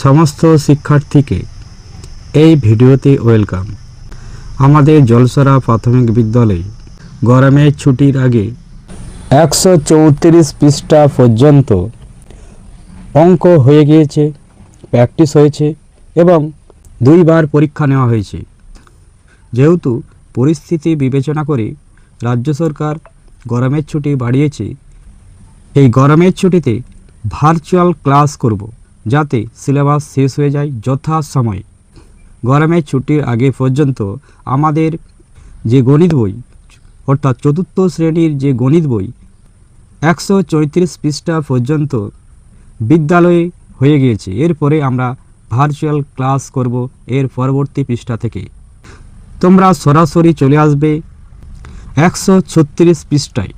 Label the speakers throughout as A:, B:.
A: সমস্ত শিক্ষার্থীকে এই ভিডিওতে ওয়েলকাম। আমাদের জলসরা প্রাথমিক বিদ্যালয়ে গরমের ছুটির আগে 134 পৃষ্ঠা পর্যন্ত অঙ্ক হয়ে গিয়েছে, প্র্যাকটিস হয়েছে এবং 2 বার পরীক্ষা নেওয়া হয়েছে। যেহেতু পরিস্থিতি বিবেচনা করে রাজ্য সরকার গরমের ছুটি বাড়িয়েছে, এই গরমের ছুটিতে ভার্চুয়াল ক্লাস করব যাতে সিলেবাস শেষ হয়ে যায় যথাসময়ে। গরমের ছুটির আগে পর্যন্ত আমাদের যে গণিত বই অর্থাৎ চতুর্থ শ্রেণীর যে গণিত বই 134 পৃষ্ঠা পর্যন্ত বিদ্যালয়ে হয়ে গিয়েছে। এরপরে আমরা ভার্চুয়াল ক্লাস করব এর পরবর্তী পৃষ্ঠা থেকে। তোমরা সরাসরি চলে আসবে 136 পৃষ্ঠায়।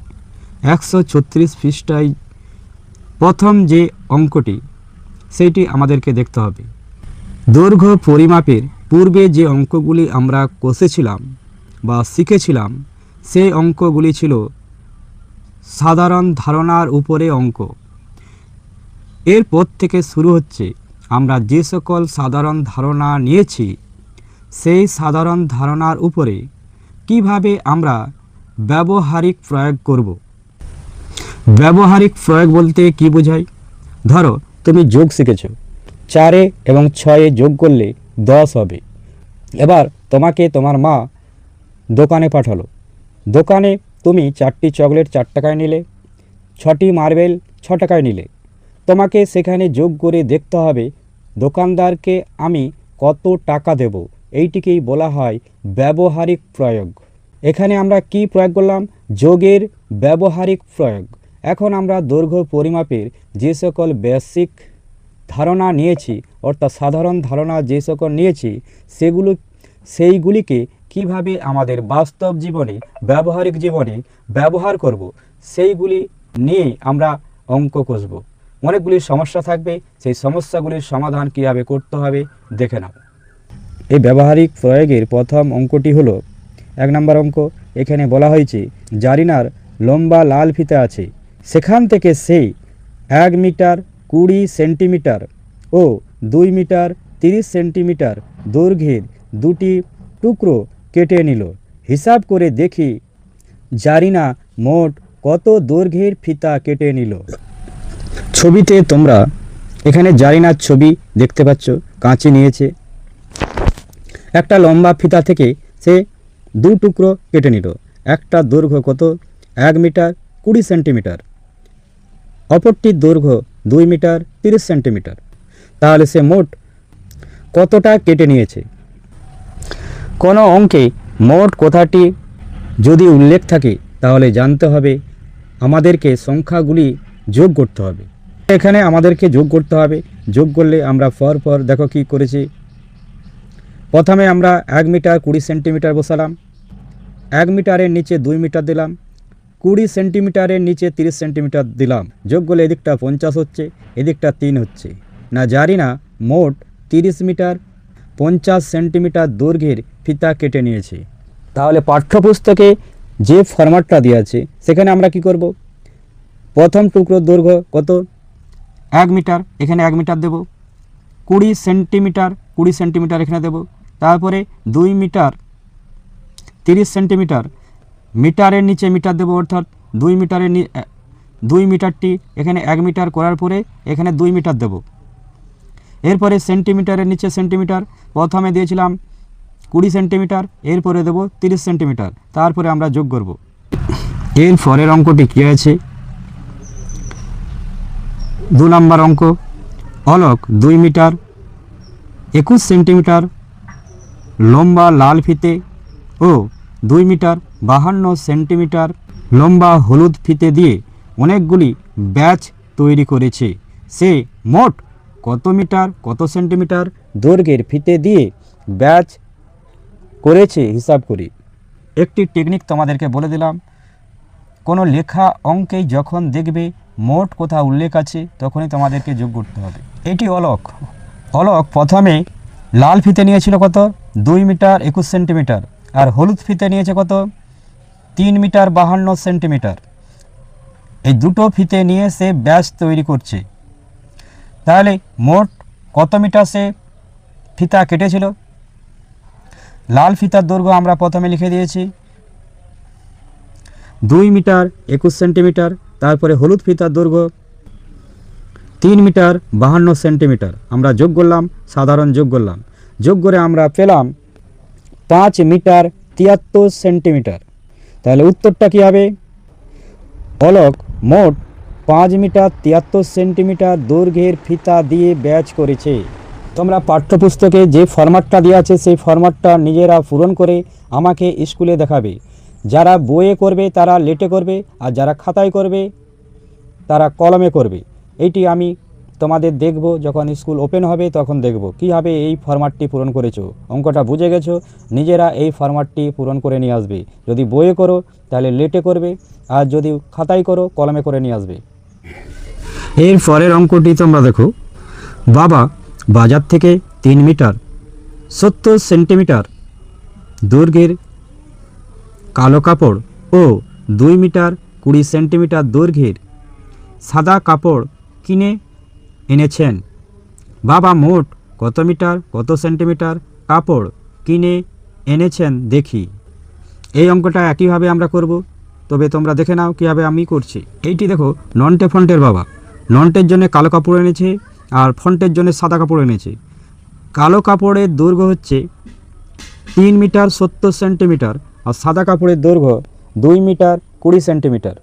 A: 136 পৃষ্ঠায় প্রথম যে অঙ্কটি সেইটি আমাদেরকে দেখতে হবে। দৈর্ঘ্য পরিমাপের পূর্বে যে অঙ্কগুলি আমরা কষেছিলাম বা শিখেছিলাম সেই অঙ্কগুলি ছিল সাধারণ ধারণার উপরে অঙ্ক। এরপর থেকে শুরু হচ্ছে আমরা যে সকল সাধারণ ধারণা নিয়েছি সেই সাধারণ ধারণার উপরে কিভাবে আমরা ব্যবহারিক প্রয়োগ করব। ব্যবহারিক প্রয়োগ বলতে কি বোঝায়? ধরো তুমি যোগ শিখেছ, 4 এবং 6 যোগ করলে 10 হবে। এবার তোমাকে তোমার মা দোকানে পাঠালো। দোকানে তুমি 4টি চকলেট 4 টাকায় নিলে, 6টি মার্বেল 6 টাকায় নিলে। তোমাকে সেখানে যোগ করে দেখতে হবে দোকানদারকে আমি কত টাকা দেব। এইটিকেই বলা হয় ব্যবহারিক প্রয়োগ। এখানে আমরা কি প্রয়োগ করলাম? যোগের ব্যবহারিক প্রয়োগ। এখন আমরা দৈর্ঘ্য পরিমাপের যে সকল বেসিক ধারণা নিয়েছি অর্থাৎ সাধারণ ধারণা যে সকল নিয়েছি সেইগুলিকে কিভাবে আমাদের বাস্তব জীবনে ব্যবহারিক জীবনে ব্যবহার করব সেইগুলি নিয়ে আমরা অঙ্ক কষব। অনেকগুলি সমস্যা থাকবে, সেই সমস্যাগুলির সমাধান কীভাবে করতে হবে দেখে নাও। এই ব্যবহারিক প্রয়োগের প্রথম অঙ্কটি হলো 1 নম্বর অঙ্ক। এখানে বলা হয়েছে জারিনার লম্বা লাল ফিতা আছে, সেখান থেকে সে 1 মিটার 20 সেন্টিমিটার ও 2 মিটার 30 সেন্টিমিটার দৈর্ঘ্যের 2টি টুকরো কেটে নিল। হিসাব করে দেখি জারিনা মোট কত দৈর্ঘ্যের ফিতা কেটে নিল। ছবিতে তোমরা এখানে জারিনার ছবি দেখতে পাচ্ছ। কাঁচি নিয়েছে, একটা লম্বা ফিতা থেকে সে 2 টুকরো কেটে নিল। একটা দৈর্ঘ্য কত? 1 মিটার 20 সেন্টিমিটার, অপরটির দৈর্ঘ্য 2 মিটার 30 সেন্টিমিটার। তাহলে সে মোট কতটা কেটে নিয়েছে? কোনো অঙ্কে মোট কথাটি যদি উল্লেখ থাকে তাহলে জানতে হবে আমাদেরকে সংখ্যাগুলি যোগ করতে হবে। এখানে আমাদেরকে যোগ করতে হবে। যোগ করলে আমরা পর দেখো কি করেছি। প্রথমে আমরা 1 মিটার 20 সেন্টিমিটার বসালাম, 1 মিটারের নিচে 2 মিটার দিলাম, 20 সেন্টিমিটারের নিচে 30 সেন্টিমিটার দিলাম। যোগ করলে এদিকটা 50 হচ্ছে, এদিকটা 3 হচ্ছে। না জানি না মোট 30 মিটার 50 সেন্টিমিটার দৈর্ঘ্যের ফিতা কেটে নিয়েছে। তাহলে পাঠ্যপুস্তকে যে ফরম্যাটটা দেওয়া আছে সেখানে আমরা কি করব? প্রথম টুকরোর দৈর্ঘ্য কত? 1 মিটার, এখানে 1 মিটার দেব। 20 সেন্টিমিটার এখানে দেব। তারপরে 2 মিটার 30 সেন্টিমিটার, মিটারের নিচে মিটার দেব, অর্থাৎ 2 মিটারটি এখানে 1 মিটার করার পরে এখানে 2 মিটার দেব। এরপরে সেন্টিমিটারের নিচে সেন্টিমিটার, প্রথমে দিয়েছিলাম 20 সেন্টিমিটার, এরপরে দেব 30 সেন্টিমিটার, তারপরে আমরা যোগ করব। এর পরের অঙ্কটি কী আছে? 2 নম্বর অঙ্ক। অলোক 2 মিটার 21 সেন্টিমিটার লম্বা লাল ফিতে ও 2 মিটার 52 সেন্টিমিটার লম্বা হলুদ ফিতে দিয়ে অনেকগুলি ব্যাচ তৈরি করেছে। সে মোট কত মিটার কত সেন্টিমিটার দৈর্ঘ্যের ফিতে দিয়ে ব্যাচ করেছে হিসাব করি। একটি টেকনিক তোমাদেরকে বলে দিলাম। কোনো লেখা অঙ্কেই যখন দেখবে মোট কথা উল্লেখ আছে তখনই তোমাদেরকে যোগ করতে হবে। এটি অলোক প্রথমে লাল ফিতে নিয়েছিল কত? 2 মিটার 21 সেন্টিমিটার, আর হলুদ ফিতে নিয়েছে কত? 3 মিটার 52 সেন্টিমিটার। এই দুটো ফিতে নিয়ে সে ব্যাস তৈরি করছে। তাহলে মোট কত মিটার সে ফিতা কেটেছিল। লাল ফিতার দৈর্ঘ্য আমরা প্রথমে লিখে দিয়েছি 2 মিটার 21 সেন্টিমিটার। তারপরে হলুদ ফিতার দৈর্ঘ্য 3 মিটার 52 সেন্টিমিটার। আমরা যোগ করলাম, সাধারণ যোগ করলাম, যোগ করে আমরা পেলাম 5 মিটার 73 সেন্টিমিটার। তাহলে উত্তরটা কী হবে? অলোক মোট 5 মিটার 73 সেন্টিমিটার দৈর্ঘ্যের ফিতা দিয়ে ব্যাজ করেছে। তোমরা পাঠ্যপুস্তকে যে ফরম্যাটটা দেওয়া আছে সেই ফরম্যাটটা নিজেরা পূরণ করে আমাকে স্কুলে দেখাবে। যারা বইয়ে করবে তারা লেটে করবে, আর যারা খাতায় করবে তারা কলমে করবে। এইটি আমি তোমাদের দেখব, যখন স্কুল ওপেন হবে তখন দেখব কীভাবে এই ফরম্যাটটি পূরণ করেছো। অঙ্কটা বুঝে গেছো, নিজেরা এই ফরম্যাটটি পূরণ করে নিয়ে আসবে। যদি বইয়ে করো তাহলে লেটে করবে, আর যদি খাতায় করো কলমে করে নিয়ে আসবে। এর পরের অঙ্কটি তোমরা দেখো, বাবা বাজার থেকে 3 মিটার 70 সেন্টিমিটার দৈর্ঘ্যের কালো কাপড় ও 2 মিটার 20 সেন্টিমিটার দৈর্ঘ্যের সাদা কাপড় কিনে এনেছেন। বাবা মোট কত মিটার কত সেন্টিমিটার কাপড় কিনে এনেছেন দেখি। এই অঙ্কটা একইভাবে আমরা করব, তবে তোমরা দেখে নাও কীভাবে আমি করছি। এইটি দেখো, নন্টে ফন্টের বাবা নন্টের জন্য কালো কাপড় এনেছে আর ফন্টের জন্য সাদা কাপড় এনেছে। কালো কাপড়ের দৈর্ঘ্য হচ্ছে 3 মিটার 70 সেন্টিমিটার আর সাদা কাপড়ের দৈর্ঘ্য 2 মিটার 20 সেন্টিমিটার।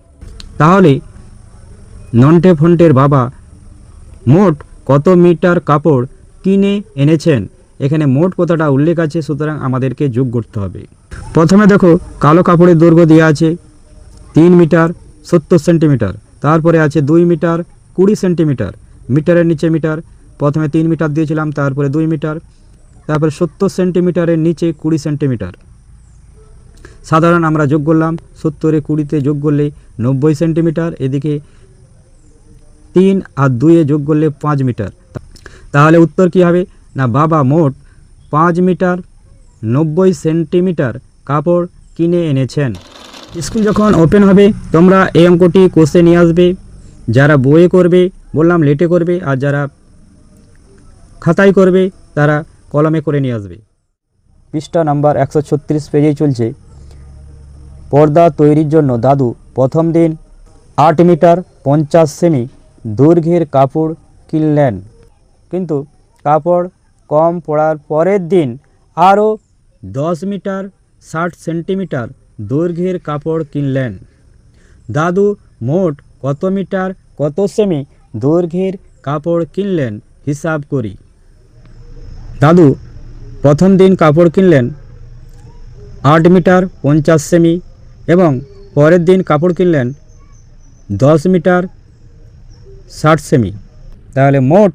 A: তাহলে নন্টে ফন্টের বাবা মোট কত মিটার কাপড় কিনে এনেছেন? এখানে মোট কথাটা উল্লেখ আছে, সুতরাং আমাদেরকে যোগ করতে হবে। প্রথমে দেখো, কালো কাপড়ের দৈর্ঘ্য দেওয়া আছে 3 মিটার 70 সেন্টিমিটার, তারপরে আছে 2 মিটার 20 সেন্টিমিটার, মিটারের নিচে মিটার। প্রথমে 3 মিটার দিয়েছিলাম, তারপরে 2 মিটার, তারপরে 70 সেন্টিমিটারের নিচে 20 সেন্টিমিটার। সাধারণ আমরা যোগ করলাম, 70 20-তে যোগ করলে 90 সেন্টিমিটার, এদিকে 3 আর 2 যোগ করলে 5 মিটার। তাহলে উত্তর কী হবে? না, বাবা মোট 5 মিটার 90 সেন্টিমিটার কাপড় কিনে এনেছেন। স্কুল যখন ওপেন হবে তোমরা এই অঙ্কটি কোষে নিয়ে আসবে। যারা বইয়ে করবে বললাম লেটে করবে, আর যারা খাতায় করবে তারা কলমে করে নিয়ে আসবে। পৃষ্ঠা নাম্বার 136 পেজেই চলছে। পর্দা তৈরির জন্য দাদু প্রথম দিন 8 মিটার 50 সেমি দৈর্ঘ্যের কাপড় কিনলেন, কিন্তু কাপড় কম পড়ার পরের দিন আরও 10 মিটার 60 সেন্টিমিটার দৈর্ঘ্যের কাপড় কিনলেন। দাদু মোট কত মিটার কত সেমি দৈর্ঘ্যের কাপড় কিনলেন হিসাব করি। দাদু প্রথম দিন কাপড় কিনলেন 8 মিটার 50 সেমি এবং পরের দিন কাপড় কিনলেন 10 মিটার 60 সেমি। তাহলে মোট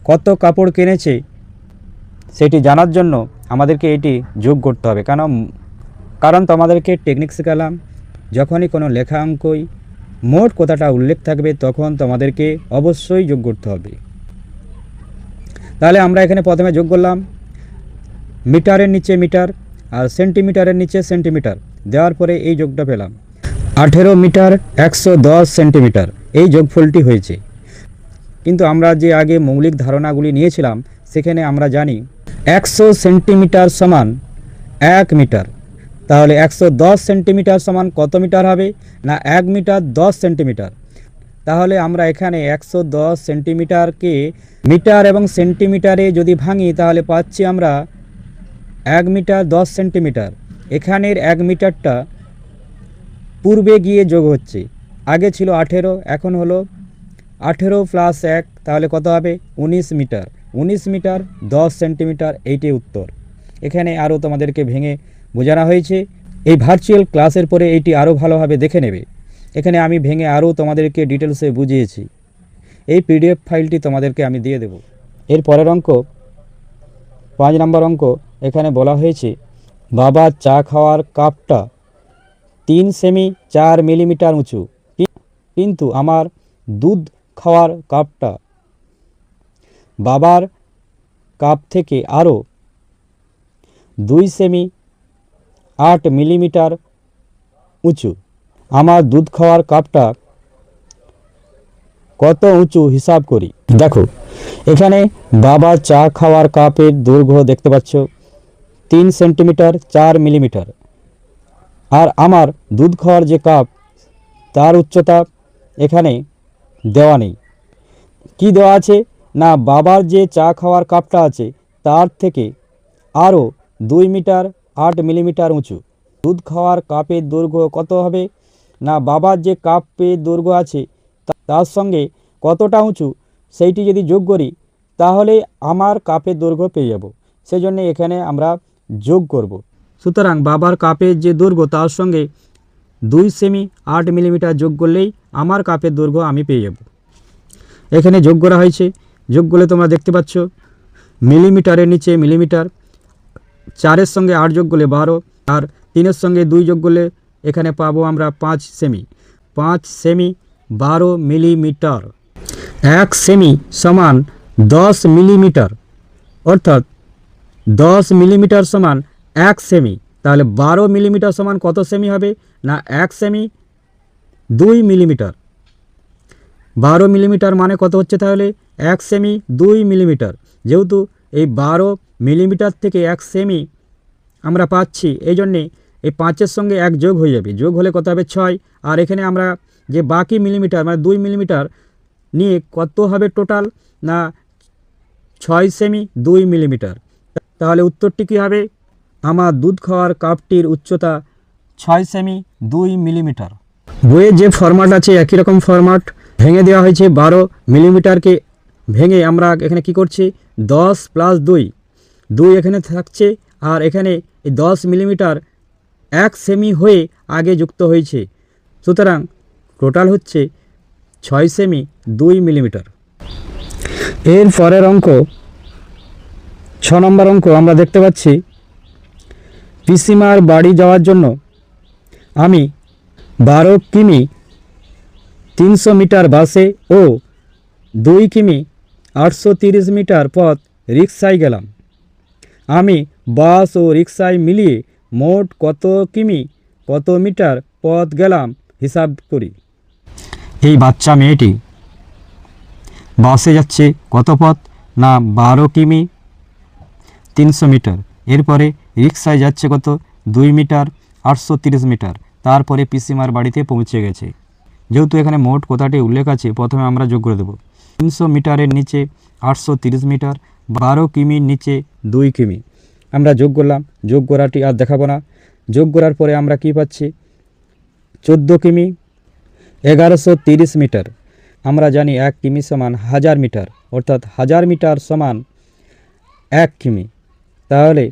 A: কত কাপড় কিনেছে সেটি জানার জন্য আমাদেরকে এটি যোগ করতে হবে। কারণ তোমাদেরকে টেকনিক শেখালাম, যখনই কোনো লেখা অঙ্কই মোট কথাটা উল্লেখ থাকবে তখন তোমাদেরকে অবশ্যই যোগ করতে হবে। তাহলে আমরা এখানে প্রথমে যোগ করলাম মিটারের নিচে মিটার আর সেন্টিমিটারের নিচে সেন্টিমিটার, দেওয়ার পরে এই যোগটা পেলাম 18 মিটার 110 সেন্টিমিটার। এই যোগফলটি হয়েছে। কিন্তু আমরা যে আগে মৌলিক ধারণাগুলি নিয়েছিলাম সেখানে আমরা জানি 100 সেন্টিমিটার সমান 1 মিটার। তাহলে 110 সেন্টিমিটার সমান কত মিটার হবে? না 1 মিটার 10 সেন্টিমিটার। তাহলে আমরা এখানে 110 সেন্টিমিটারকে মিটার এবং সেন্টিমিটারে যদি ভাঙি তাহলে পাচ্ছি আমরা 1 মিটার 10 সেন্টিমিটার। এখানের 1 মিটারটা পূর্বে গিয়ে যোগ হচ্ছে, আগে ছিল 18, এখন হলো 18 প্লাস 1, তাহলে কত হবে? 19 মিটার। 19 মিটার 10 সেন্টিমিটার, এইটি উত্তর। এখানে আরও তোমাদেরকে ভেঙে বোঝানো হয়েছে। এই ভার্চুয়াল ক্লাসের পরে এইটি আরও ভালোভাবে দেখে নেবে। এখানে আমি ভেঙে আরও তোমাদেরকে ডিটেলসে বুঝিয়েছি। এই পিডিএফ ফাইলটি তোমাদেরকে আমি দিয়ে দেব। এর পরের অঙ্ক 5 নম্বর অঙ্ক। এখানে বলা হয়েছে বাবা চা খাওয়ার কাপটা 3 সেমি 4 মিলিমিটার উঁচু, কিন্তু আমার দুধ খাওয়ার কাপটা বাবার কাপ থেকে আরও 2 সেমি 8 মিলিমিটার উঁচু। আমার দুধ খাওয়ার কাপটা কত উঁচু হিসাব করি। দেখো এখানে বাবার চা খাওয়ার কাপের দৈর্ঘ্য দেখতে পাচ্ছ 3 সেন্টিমিটার 4 মিলিমিটার, আর আমার দুধ খাওয়ার যে কাপ তার উচ্চতা এখানে দেওয়া নেই। কি দেওয়া আছে না বাবার যে চা খাওয়ার কাপটা আছে তার থেকে আরও 2 মিটার 8 মিলিমিটার উঁচু। দুধ খাওয়ার কাপের দৈর্ঘ্য কত হবে না বাবার যে কাপের দৈর্ঘ্য আছে তার সঙ্গে কতটা উঁচু সেইটি যদি যোগ করি তাহলে আমার কাপের দৈর্ঘ্য পেয়ে যাব। সেই জন্য এখানে আমরা যোগ করব। সুতরাং বাবার কাপের যে দৈর্ঘ্য তার সঙ্গে 2 সেমি 8 মিলিমিটার যোগ করলেই আমার কাপের দৈর্ঘ্য আমি পেয়ে যাব। এখানে যোগ করা হয়েছে, যোগ করলে তোমরা দেখতে পাচ্ছ মিলিমিটারের নিচে মিলিমিটার, 4-এর সঙ্গে 8 যোগ করলে 12, আর 3-এর সঙ্গে 2 যোগ করলে এখানে পাবো আমরা 5 সেমি। 5 semi 12 millimetre. 1 সেমি সমান 10 মিলিমিটার, অর্থাৎ 10 মিলিমিটার সমান 1 সেমি। তাহলে 12 মিলিমিটার সমান কত সেমি হবে না 1 সেমি 2 মিলিমিটার। 12 মিলিমিটার মানে কত হচ্ছে তাহলে 1 সেমি 2 মিলিমিটার। যেহেতু এই 12 মিলিমিটার থেকে 1 সেমি আমরা পাচ্ছি, এই জন্যে এই 5-এর সঙ্গে 1 যোগ হয়ে যাবে, যোগ হলে কত হবে 6। আর এখানে আমরা যে বাকি মিলিমিটার মানে 2 মিলিমিটার নিয়ে কত হবে টোটাল না 6 সেমি 2 মিলিমিটার। তাহলে উত্তরটি কী হবে, আমার দুধ খাওয়ার কাপটির উচ্চতা 6 সেমি 2 মিলিমিটার। বইয়ে যে ফরম্যাট আছে একই রকম ফরম্যাট, ভেঙে দেওয়া হয়েছে 12 মিলিমিটারকে ভেঙে আমরা এখানে কি করছি 10 + 2 এখানে থাকছে, আর এখানে এই 10 মিলিমিটার 1 সেমি হয়ে আগে যুক্ত হয়েছে। সুতরাং টোটাল হচ্ছে 6 সেমি 2 মিলিমিটার। এর পরের অঙ্ক 6 নম্বর অঙ্ক আমরা দেখতে পাচ্ছি পিসিমার বাড়ি যাওয়ার জন্য আমি 12 কিমি 300 মিটার বাসে ও 2 কিমি 830 মিটার পথ রিক্সায় গেলাম। আমি বাস ও রিক্সায় মিলিয়ে মোট কত কিমি কত মিটার পথ গেলাম হিসাব করি। এই বাচ্চা মেয়েটি বাসে যাচ্ছে কত পথ না 12 কিমি 300 মিটার, এরপরে রিক্সায় যাচ্ছে কত 2 মিটার 830 মিটার, তারপরে পিসিমার বাড়িতে পৌঁছে গেছে। যেহেতু এখানে মোট কথাটি উল্লেখ আছে প্রথমে আমরা যোগ করে দেব। 300 মিটারের নিচে 830 মিটার, 12 কিমির নিচে 2 কিমি আমরা যোগ করলাম। যোগ করাটি আর দেখাবো না। যোগ করার পরে আমরা কি পাচ্ছি 14 কিমি 1130 মিটার। আমরা জানি 1 কিমি সমান 1000 মিটার, অর্থাৎ 1000 মিটার সমান 1 কিমি। তাহলে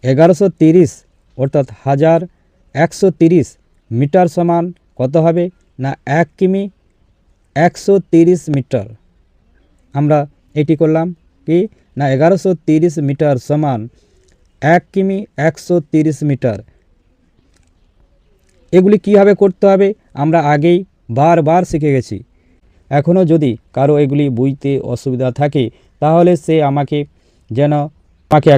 A: 1130 অর্থাৎ 1130 মিটার সমান কত হবে না 1 কিমি 130 মিটার। আমরা এটি করলাম কি না 1130 মিটার সমান 1 কিমি 130 মিটার। এগুলি কীভাবে করতে হবে আমরা আগেই বারবার শিখে গেছি। এখনও যদি কারো এগুলি বুঝতে অসুবিধা থাকে তাহলে সে আমাকে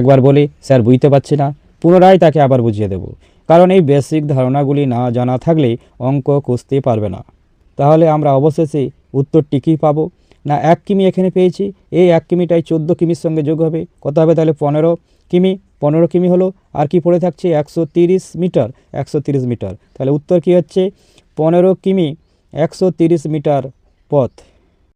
A: একবার বলে স্যার বুঝতে পারছি না, পুনরায় তাকে আবার বুঝিয়ে দেব। কারণ এই বেসিক ধারণাগুলি না জানা থাকলে অঙ্ক কষতে পারবে না। তাহলে আমরা অবশেষে উত্তরটি কী পাবো না 1 কিমি এখানে পেয়েছি, এই 1 কিমিটাই 14 কিমির সঙ্গে যোগ হবে, কত হবে তাহলে 15 কিমি। 15 কিমি হলো, আর কি পড়ে থাকছে 130 মিটার 130 মিটার। তাহলে উত্তর কী হচ্ছে 15 কিমি 130 মিটার পথ।